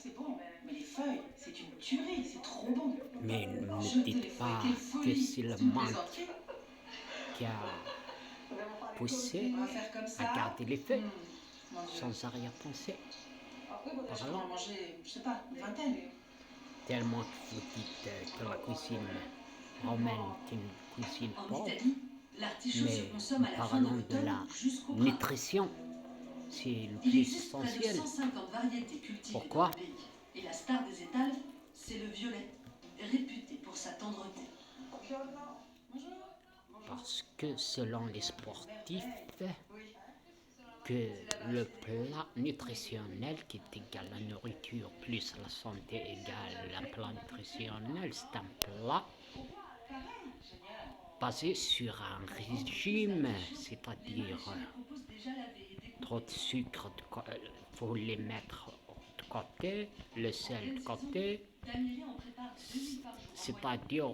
c'est bon, mais les feuilles, c'est une tuerie, c'est trop bon. Mais ne me Jeter les dites feuilles, pas quelle que folie! c'est le Tu me manque plaisanteries? qui a On poussé va faire comme à ça? garder les feuilles Mon Dieu. sans arrière-pensée. Je dois en Parlant manger, je sais pas, une vingtaine. tellement que vous dites que la cuisine romaine est une cuisine En pauvre, Italie, l'artichaut se mais consomme à la fin de parlant de l'automne la jusqu'au printemps. nutrition, c'est le Il plus existe près de essentiel. 150 variétés cultivées dans Pourquoi? le pays. Et la star des étals, c'est le violet, réputé pour sa tendreté. Bonjour. Parce que selon les sportifs, que le plat nutritionnel qui est égal à la nourriture plus la santé égale un plat nutritionnel, c'est un plat basé sur un régime, c'est-à-dire trop de sucre, faut les mettre de côté, le sel de côté, c'est-à-dire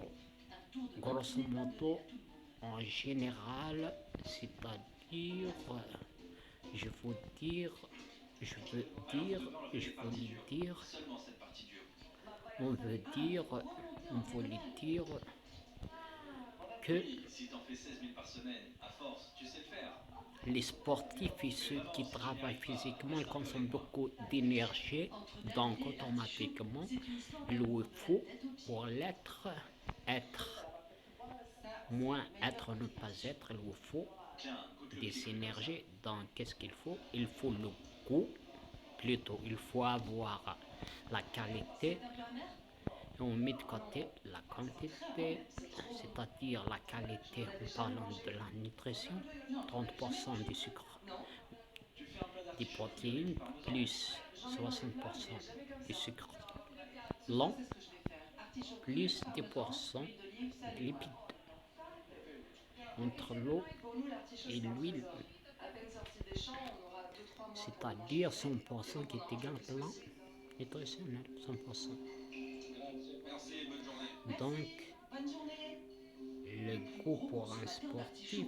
grosso modo en général, c'est-à-dire je veux dire, on veut dire que les sportifs et ceux qui travaillent physiquement consomment beaucoup d'énergie, donc automatiquement, il lui faut pour l'être, être, moins être, ne pas être, il lui faut des énergies. Donc qu'est-ce qu'il faut? Il faut le goût, plutôt il faut avoir la qualité. On met de côté la quantité, c'est-à-dire la qualité en parlant de la nutrition, 30% du sucre, des protéines, plus 60% du sucre lent, plus 10% de lipides. Entre l'eau et l'huile, c'est-à-dire 100% qui est égal à plan nutritionnel, 100%. Donc, le goût pour un sportif,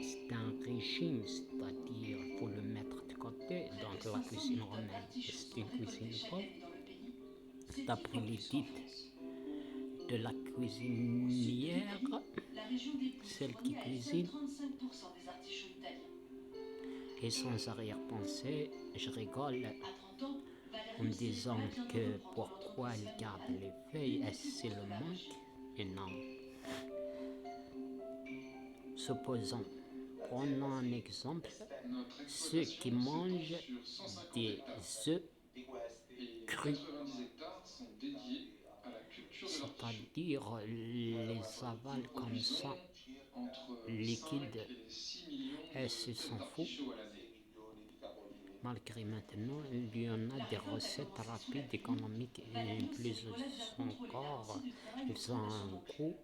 c'est un régime, c'est-à-dire il faut le mettre de côté. Donc la cuisine romaine, c'est une cuisine pauvre. D'après les dites de la cuisinière, celle qui cuisine, et sans arrière-pensée, je rigole en me disant que pourquoi elle garde les feuilles, est-ce que c'est le manque? Et non. Supposons, prenons un exemple, ceux qui mangent des œufs crus, c'est-à-dire les avalent comme ça, liquides, et se s'en fout. Malgré maintenant, il y en a des recettes rapides, économiques et plus encore, ils ont un goût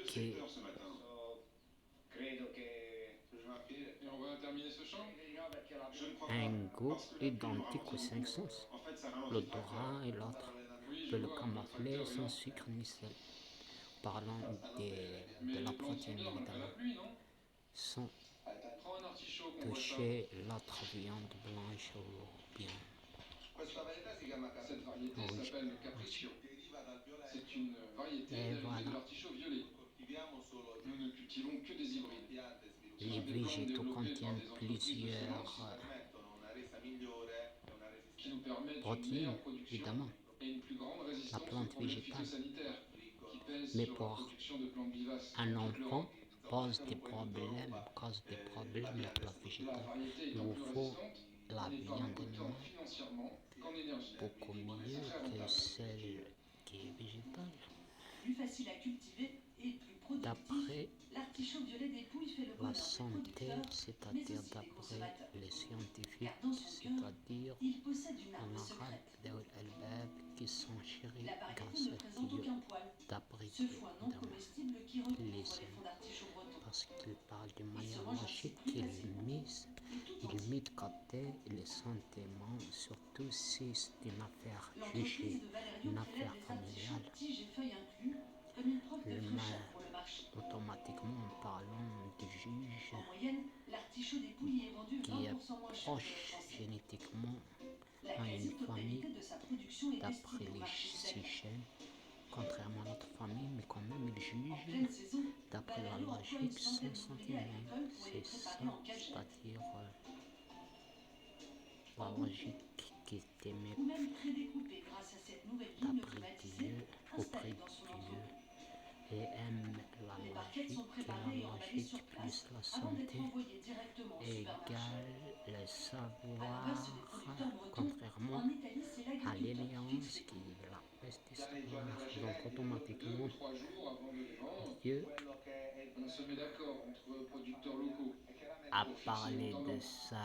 qui un goût identique aux cinq sens. L'odorat et l'autre peut le camoufler sans sucre ni sel. Parlant de la protéine évidemment, sans toucher l'autre viande blanche ou bien rouge. C'est une variété Et de voilà, l'artichaut violet. Nous ne cultivons que des hybrides les végétaux contiennent plusieurs qui nous permettent une protéines, meilleure production évidemment, et une plus grande la résistance aux plante problèmes végétale. phytosanitaires qui pèsent Mais sur la pour production de plantes vivaces un dans toute enfant, l'Europe. cause des problèmes, la plante La végétale. variété Il étant vous plus faut résistante, la elle épargne viande autant animale financièrement qu'en énergie. beaucoup mieux C'est très que rentable. celle qui est végétale. Plus facile à cultiver et plus productif, D'après l'artichaut violet des Pouilles fait le la bonheur des santé, producteurs, mais c'est-à-dire aussi des d'après consommateurs. les scientifiques, Car dans son cœur, c'est-à-dire il possède une en arme arabe, secrète. Daoul al-Bab, qui sont chéris La variété grâce ne à présente Dieu, aucun poil. d'après Ce Dieu, foin non évidemment. comestible qui recouvre Les les hommes, fonds d'artichaut bretons. parce qu'il parle d'une Il se manière mange ainsi logique plus qu'il facilement. mise, Et tout il entier. met de côté les sentiments, surtout si c'est une affaire jugée, L'entreprise de Valerio une prélève affaire les artichauts familiale. tiges et feuilles inclus comme une preuve de Le fraîcheur mal. pour le marché. Automatiquement, en parlant du juge En moyenne, l'artichaut des Pouilles est vendu qui est 20% moins cher que le proche français. génétiquement La à une famille quasi-totalité de sa production est d'après destinée au les marché sec. Seychelles, contrairement à notre famille, mais quand même il En juge pleine saison, d'après la Balado emploie une logique sans centaine d'ouvriers sentinelle. agricoles pour les C'est ça, préparer en cagette, c'est-à-dire en la boucle, logique qui était mise ou même prédécoupés grâce à cette nouvelle ligne d'après automatisée Dieu, auprès installée dans son de Dieu, entrepôt. et aime la Les barquettes sont logique, et préparées et la emballées sur logique plus place la avant d'être santé envoyées directement au supermarché. égale le À savoir, l'inverse des producteurs bretons, contrairement en Italie, c'est à l'agriculteur qui fixe l'alliance les qui prix. est la peste du Car ils doivent savoir. ménager Donc 2 ou automatiquement, 3 jours avant de les vendre. Dieu On se met d'accord entre producteurs locaux a pour fixer une parlé de tendance. ça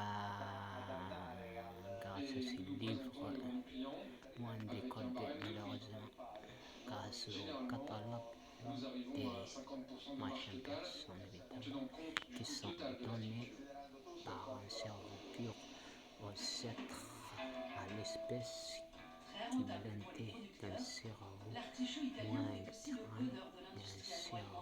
grâce à Et ce nous nous livre, présentons devant nos clients moins avec un décodé barème de prix. malheureusement, grâce au Généralement, catalogue nous arrivons des à 50% de marge machines totale personnes en évidemment, tenant compte du qui coût sont total de données l'article. par un cerveau pur aux êtres à l'espèce Très qui rentable pour les blindé d'un producteurs, cerveau l'artichaut italien moins est aussi le étrange bonheur de d'un l'industriel cerveau